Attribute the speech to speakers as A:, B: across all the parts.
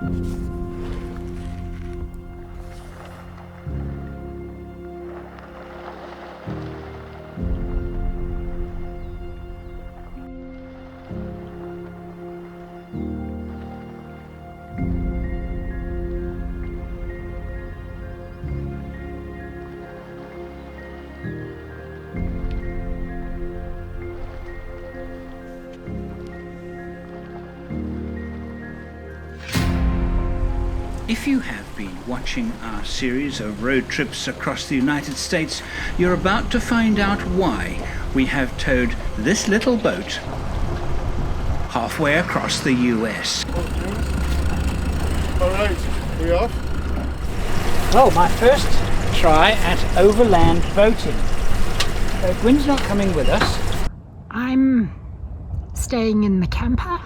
A: If you have been watching our series of road trips across the United States, you're about to find out why we have towed this little boat halfway across the US.
B: All right, we off?
C: Well, my first try at overland boating. Gwen's not coming with us.
D: I'm staying in the camper.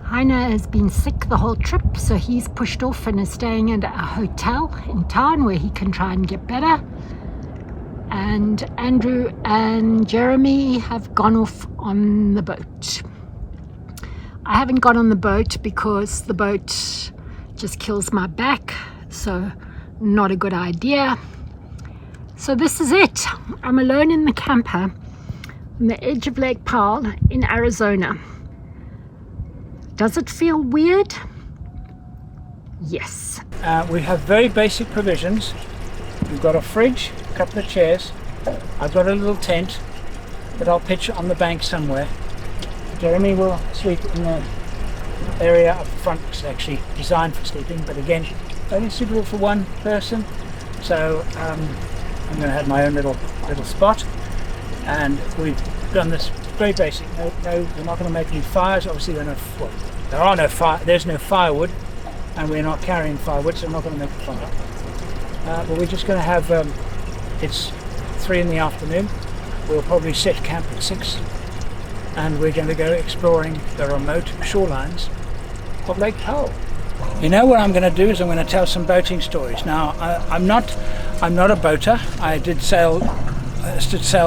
D: Heiner has been sick the whole trip, so he's pushed off and is staying at a hotel in town where he can try and get better. And Andrew and Jeremy have gone off on the boat. I haven't got on the boat because the boat just kills my back, so not a good idea. So this is it. I'm alone in the camper on the edge of Lake Powell in Arizona. Does it feel weird? Yes.
C: We have very basic provisions. We've got a fridge, a couple of chairs. I've got a little tent that I'll pitch on the bank somewhere. Jeremy will sleep in the area up front, which is actually designed for sleeping, but again, only suitable for one person. So I'm going to have my own little spot, and we've done this very basic. No, we're not going to make any fires. Obviously, there's no firewood, and we're not carrying firewood, so I'm not going to make a fire. But we're just going to have. It's 3 in the afternoon. We'll probably set camp at 6, and we're going to go exploring the remote shorelines of Lake Powell. You know what I'm going to do is I'm going to tell some boating stories. Now, I'm not a boater. I stood sail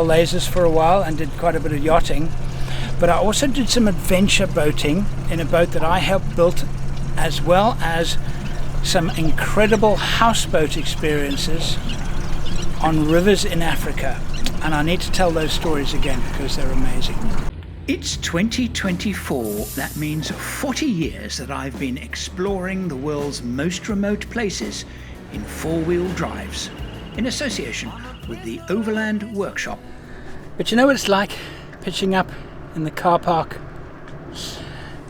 C: lasers for a while and did quite a bit of yachting, but I also did some adventure boating in a boat that I helped build, as well as some incredible houseboat experiences on rivers in Africa, and I need to tell those stories again because they're amazing.
A: It's 2024. That means 40 years that I've been exploring the world's most remote places in four-wheel drives, in association with the Overland Workshop.
C: But you know what it's like pitching up in the car park,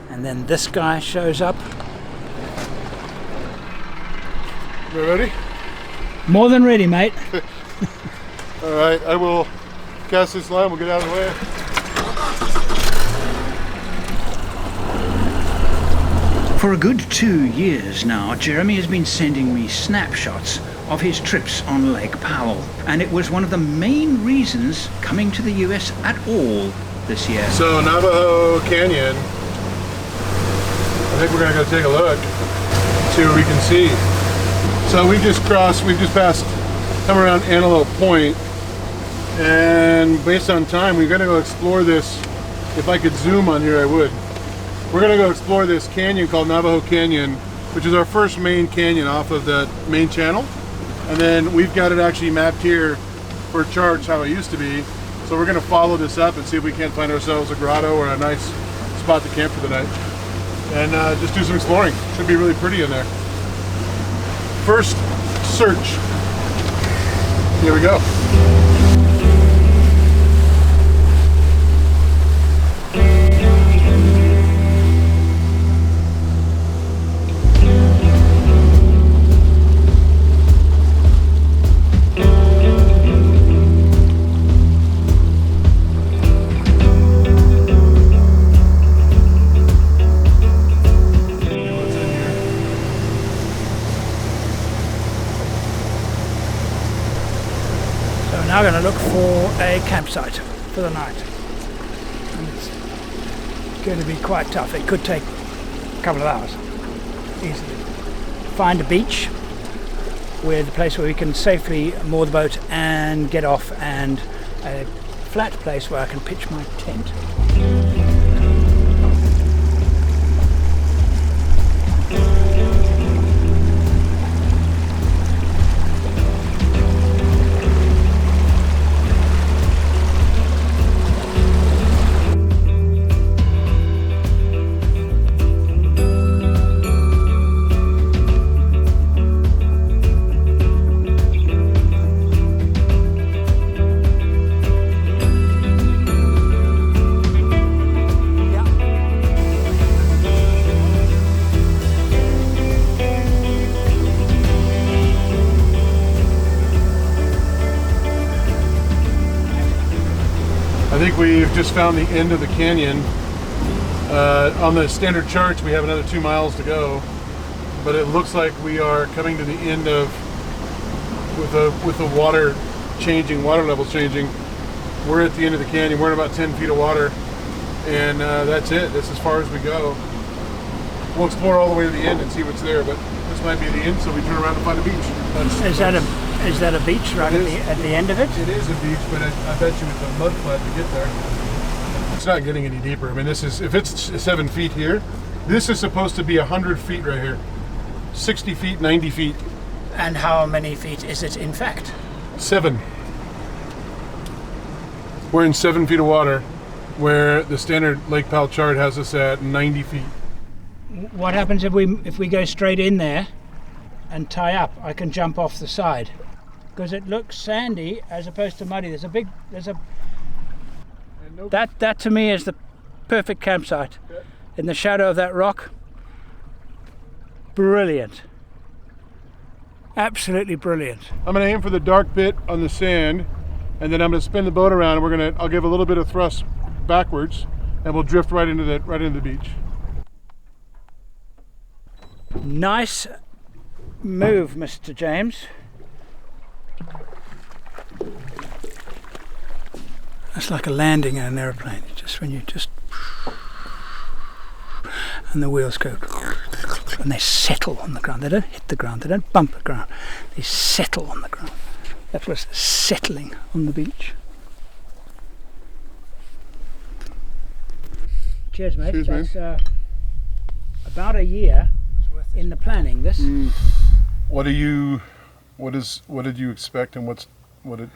C: and then this guy shows up.
B: You ready?
C: More than ready, mate.
B: All right, I will cast this line. We'll get out of the way.
A: For a good 2 years now, Jeremy has been sending me snapshots of his trips on Lake Powell, and it was one of the main reasons coming to the US at all this year.
B: So Navajo Canyon, I think we're gonna go take a look, see what we can see. So we've just passed, come around Antelope Point, and based on time, we're gonna go explore this. If I could zoom on here, I would. We're gonna go explore this canyon called Navajo Canyon, which is our first main canyon off of the main channel. And then we've got it actually mapped here for charts how it used to be. So we're gonna follow this up and see if we can't find ourselves a grotto or a nice spot to camp for the night. And just do some exploring. Should be really pretty in there. First search. Here we go.
C: Now I'm going to look for a campsite for the night, and it's going to be quite tough. It could take a couple of hours easily. Find a beach with a place where we can safely moor the boat and get off, and a flat place where I can pitch my tent.
B: think we've just found the end of the canyon. On the standard charts, we have another 2 miles to go, but it looks like we are coming to the end of, with the water changing, water levels changing. We're at the end of the canyon. We're in about 10 feet of water, and that's it. That's as far as we go. We'll explore all the way to the end and see what's there, but this might be the end, so we turn around and find a beach.
C: Is that a beach right at the end of it?
B: It is a beach, but I bet you it's a mud flat to get there. It's not getting any deeper. I mean, this is, if it's 7 feet here, this is supposed to be 100 feet right here. 60 feet, 90 feet.
C: And how many feet is it in fact?
B: 7. We're in 7 feet of water, where the standard Lake Powell chart has us at 90 feet.
C: What happens if we go straight in there and tie up? I can jump off the side because it looks sandy as opposed to muddy. That to me is the perfect campsite. In the shadow of that rock. Brilliant. Absolutely brilliant.
B: I'm going to aim for the dark bit on the sand, and then I'm going to spin the boat around, and I'll give a little bit of thrust backwards, and we'll drift right into the beach.
C: Nice move, Mr. James. That's like a landing in an airplane. Just when you and the wheels go and they settle on the ground. They don't hit the ground, they don't bump the ground, they settle on the ground. That's what's settling on the beach. Cheers, mate.
B: Cheers,
C: that's
B: man.
C: About a year in the planning. This.
B: What did you expect, and what are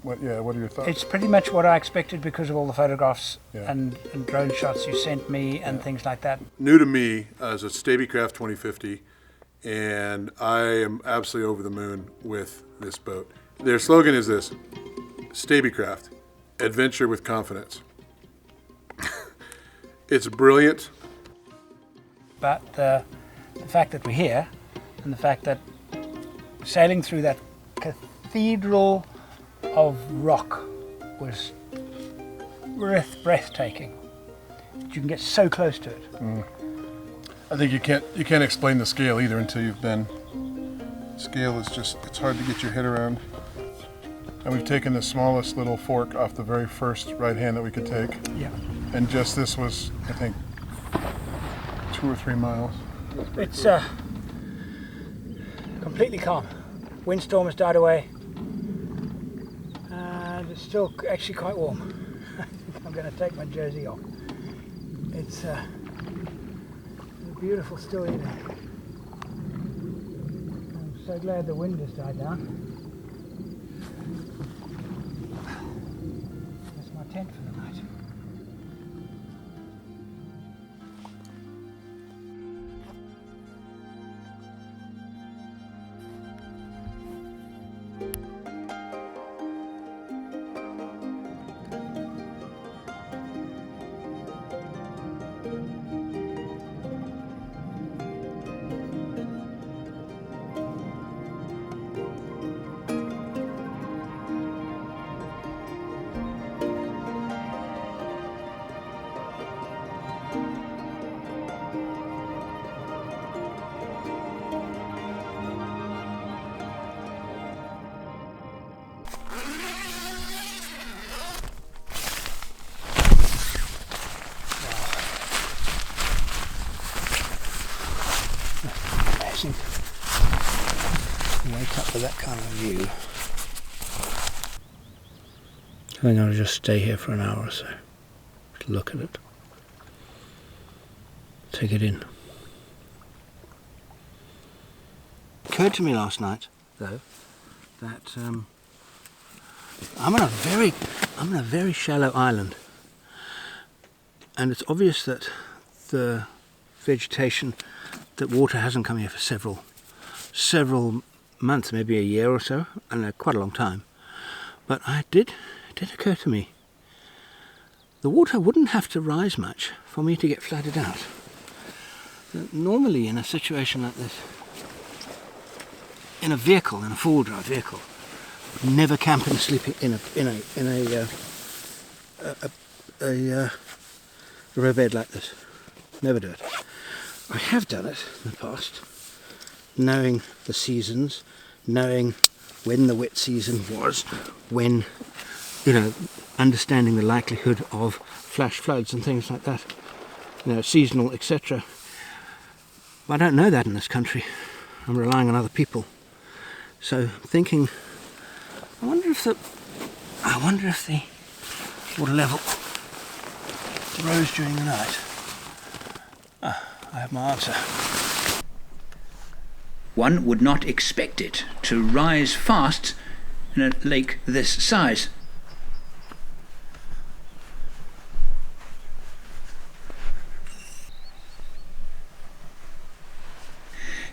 B: your thoughts?
C: It's pretty much what I expected because of all the photographs
B: Yeah.
C: and drone shots you sent me and things like that.
B: New to me as a stabicraft 2050, and I am absolutely over the moon with this boat. Their slogan is this: stabicraft, adventure with confidence. It's brilliant.
C: But the fact that we're here and the fact that sailing through that cathedral of rock was breathtaking. You can get so close to it.
B: I think you can't explain the scale either until you've been. Scale is just, it's hard to get your head around. And we've taken the smallest little fork off the very first right hand that we could take.
C: Yeah.
B: And just this was, I think, 2 or 3 miles.
C: It's completely calm. Windstorm has died away. And it's still actually quite warm. I think I'm going to take my jersey off. It's beautiful still evening. I'm so glad the wind has died down. That's my tent for the night. Wake up with that kind of view. I think I'll just stay here for an hour or so to look at it, take it in. It occurred to me last night, though, that I'm on a very shallow island, and it's obvious that the vegetation, that water hasn't come here for several months, maybe a year or so, and quite a long time. But it did occur to me, the water wouldn't have to rise much for me to get flooded out. Normally in a situation like this, in a four-wheel drive vehicle, never camp and sleep in a
E: a riverbed like this. Never do it. I have done it in the past, knowing the seasons, knowing when the wet season was, when, you know, understanding the likelihood of flash floods and things like that, you know, seasonal, etc. But I don't know that in this country. I'm relying on other people. So thinking, I wonder if the water level rose during the night. Ah, I have my answer.
A: One would not expect it to rise fast in a lake this size.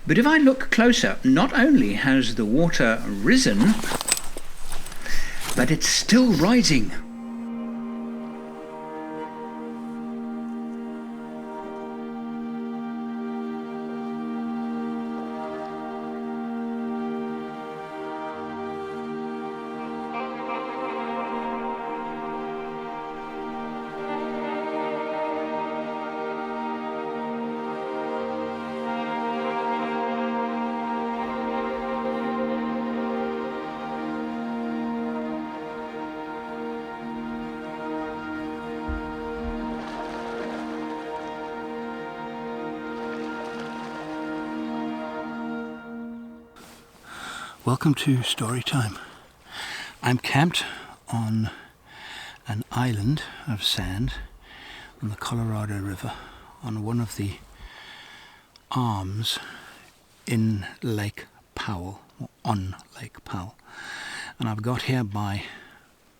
A: But if I look closer, not only has the water risen, but it's still rising.
E: Welcome to Storytime. I'm camped on an island of sand on the Colorado River on one of the arms in Lake Powell, or on Lake Powell. And I've got here by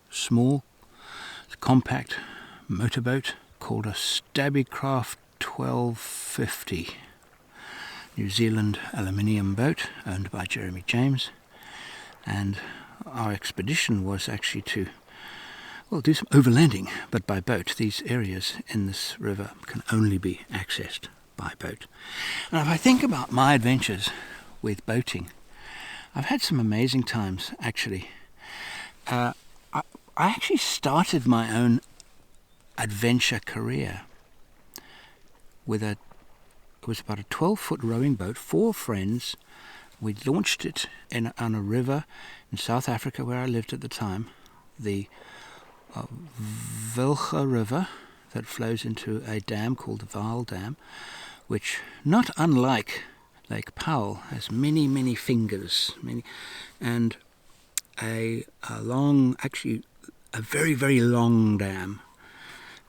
E: small, compact motorboat called a stabicraft 1250. New Zealand aluminium boat owned by Jeremy James, and our expedition was actually to, well, do some overlanding, but by boat. These areas in this river can only be accessed by boat. And if I think about my adventures with boating, I've had some amazing times actually. I actually started my own adventure career with it was about a 12-foot rowing boat, 4 friends. We launched it on a river in South Africa where I lived at the time, the Wilga River that flows into a dam called the Vaal Dam, which, not unlike Lake Powell, has many, many fingers, and a long, actually a very, very long dam.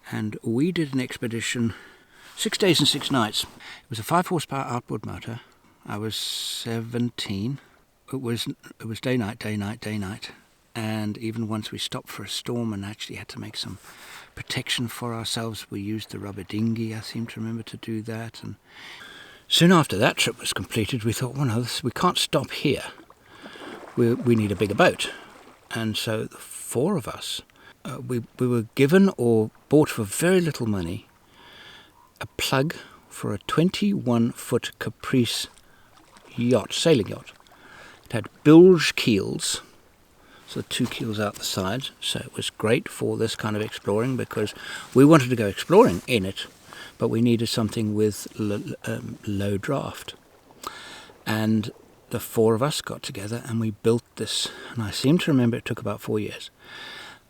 E: And we did an expedition 6 days and 6 nights. It was a 5 horsepower outboard motor. I was 17. It was day night. And even once we stopped for a storm and actually had to make some protection for ourselves, we used the rubber dinghy, I seem to remember, to do that. And soon after that trip was completed, we thought, well, no, we can't stop here. We need a bigger boat. And so the 4 of us, we were given or bought for very little money a plug for a 21-foot Caprice yacht, sailing yacht. It had bilge keels, so 2 keels out the sides, so it was great for this kind of exploring because we wanted to go exploring in it, but we needed something with low draft. And the 4 of us got together and we built this, and I seem to remember it took about 4 years.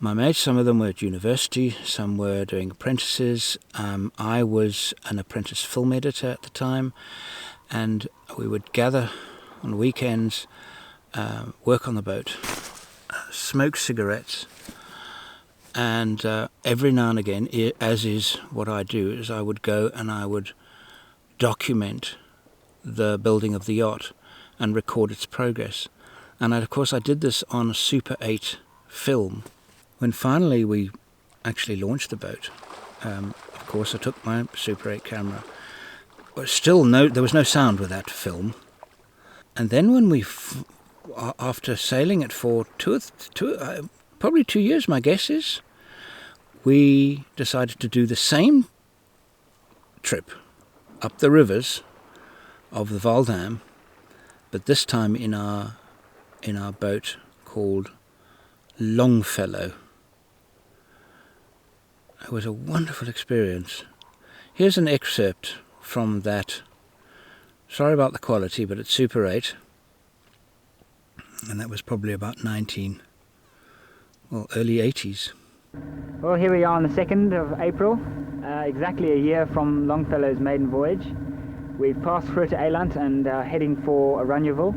E: My mates, some of them were at university, some were doing apprentices. I was an apprentice film editor at the time, and we would gather on weekends, work on the boat, smoke cigarettes, and every now and again, as is what I do, is I would go and I would document the building of the yacht and record its progress. And of course I did this on a Super 8 film. When finally we actually launched the boat, of course I took my Super 8 camera. But still, there was no sound with that film. And then when we, after sailing it for probably 2 years, my guess is, we decided to do the same trip up the rivers of the Vaal Dam, but this time in our boat called Longfellow. It was a wonderful experience. Here's an excerpt from that. Sorry about the quality, but it's Super 8. And that was probably about early 80s.
F: Well, here we are on the 2nd of April, exactly a year from Longfellow's maiden voyage. We've passed Groote Eiland and are heading for Aranjeville.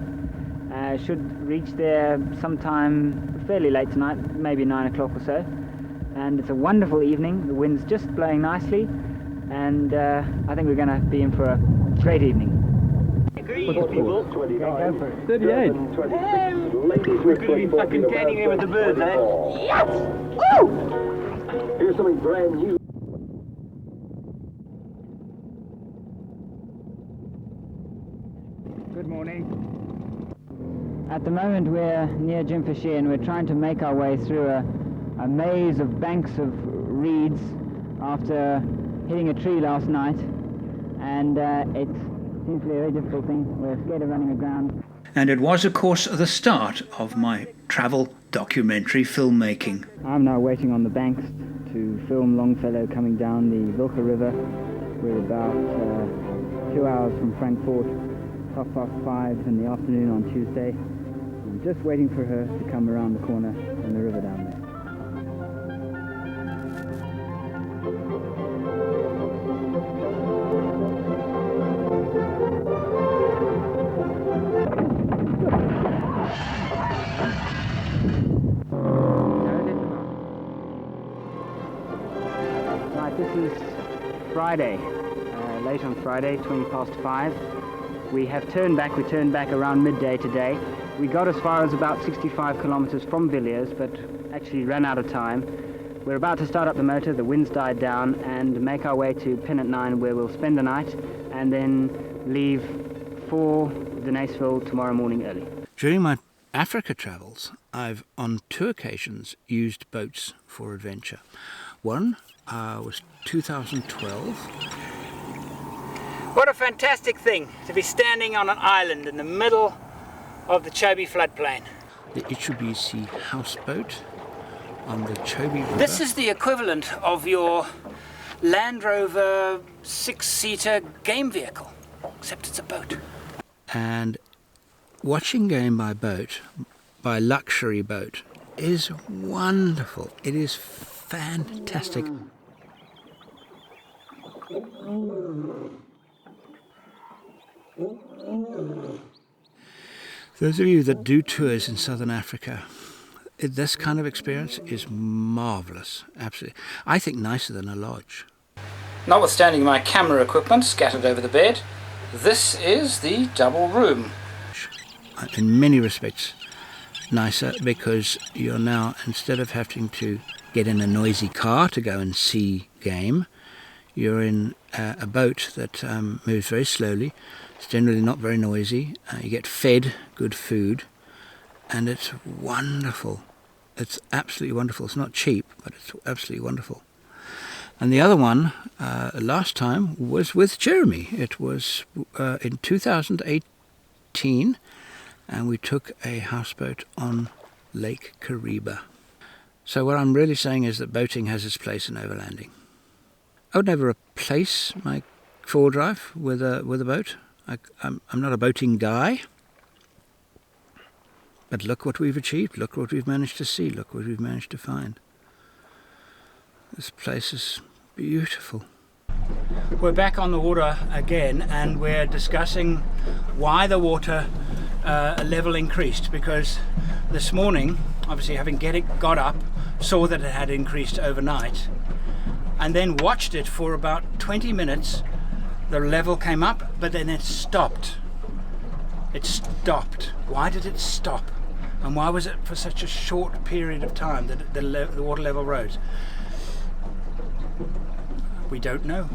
F: Should reach there sometime fairly late tonight, maybe 9 o'clock or so. And it's a wonderful evening. The wind's just blowing nicely, and I think we're going to be in for a great evening.
G: What's the people?
F: 38.
G: We're going to be fucking getting in with the birds, eh? Yes! Woo! Here's something brand new.
F: Good morning. At the moment we're near Jimfishi and we're trying to make our way through a maze of banks of reeds after hitting a tree last night, and it seems to be a very difficult thing. We're scared of running aground.
A: And it was, of course, the start of my travel documentary filmmaking.
F: I'm now waiting on the banks to film Longfellow coming down the Wilke River. We're about 2 hours from Frankfurt, 5:30 in the afternoon on Tuesday. I'm just waiting for her to come around the corner on the river down there. Right, this is Friday, late on Friday, 5:20. We have turned back. We turned back around midday today. We got as far as about 65 kilometers from Villiers, but actually ran out of time. We're about to start up the motor, the wind's died down, and make our way to Pennant 9, where we'll spend the night and then leave for the Gnaceville tomorrow morning early.
E: During my Africa travels, I've on 2 occasions used boats for adventure. One was 2012.
C: What a fantastic thing to be standing on an island in the middle of the Chobe floodplain.
E: The Itsubisi houseboat on the Chobe River.
C: This is the equivalent of your Land Rover 6-seater game vehicle, except it's a boat.
E: And watching game by boat, by luxury boat, is wonderful. It is fantastic. Those of you that do tours in southern Africa, this kind of experience is marvellous, absolutely. I think nicer than a lodge.
C: Notwithstanding my camera equipment scattered over the bed, this is the double room.
E: In many respects nicer, because you're now, instead of having to get in a noisy car to go and see game, you're in a boat that moves very slowly. It's generally not very noisy. You get fed good food, and it's wonderful. It's absolutely wonderful. It's not cheap, but it's absolutely wonderful. And the other one, last time, was with Jeremy. It was in 2018, and we took a houseboat on Lake Kariba. So what I'm really saying is that boating has its place in overlanding. I would never replace my 4-drive with a boat. I'm not a boating guy. But look what we've achieved. Look what we've managed to see. Look what we've managed to find. This place is beautiful.
C: We're back on the water again, and we're discussing why the water level increased, because this morning, obviously having got up, saw that it had increased overnight, and then watched it for about 20 minutes. The level came up, but then it stopped. It stopped. Why did it stop? And why was it for such a short period of time that the water level rose? We don't know.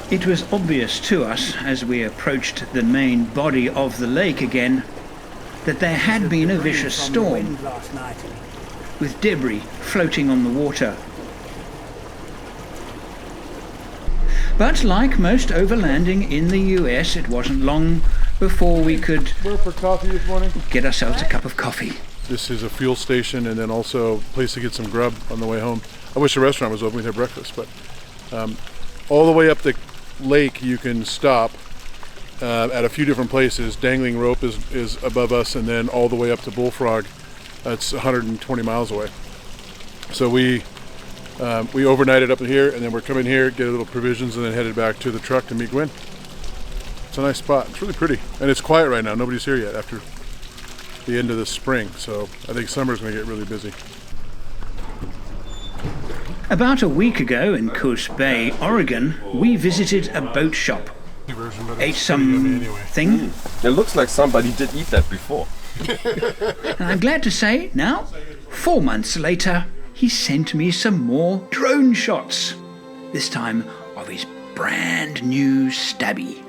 A: It was obvious to us as we approached the main body of the lake again that there had been a vicious storm
C: last night.
A: with debris floating on the water. But like most overlanding in the US, it wasn't long before we could
B: Where for coffee this morning?
A: get ourselves a cup of coffee.
B: This is a fuel station and then also a place to get some grub on the way home. I wish the restaurant was open, we'd have breakfast, but all the way up the lake you can stop at a few different places. Dangling Rope is above us, and then all the way up to Bullfrog, that's 120 miles away. So we overnighted up here, and then we're coming here, get a little provisions, and then headed back to the truck to meet Gwen. It's a nice spot. It's really pretty, and it's quiet right now. Nobody's here yet after the end of the spring, so I think summer's going to get really busy.
A: About a week ago in Coos Bay, Oregon, we visited a boat shop. Ate something.
H: It looks like somebody did eat that before.
A: And I'm glad to say now, 4 months later, he sent me some more drone shots. This time of his brand new Stabby.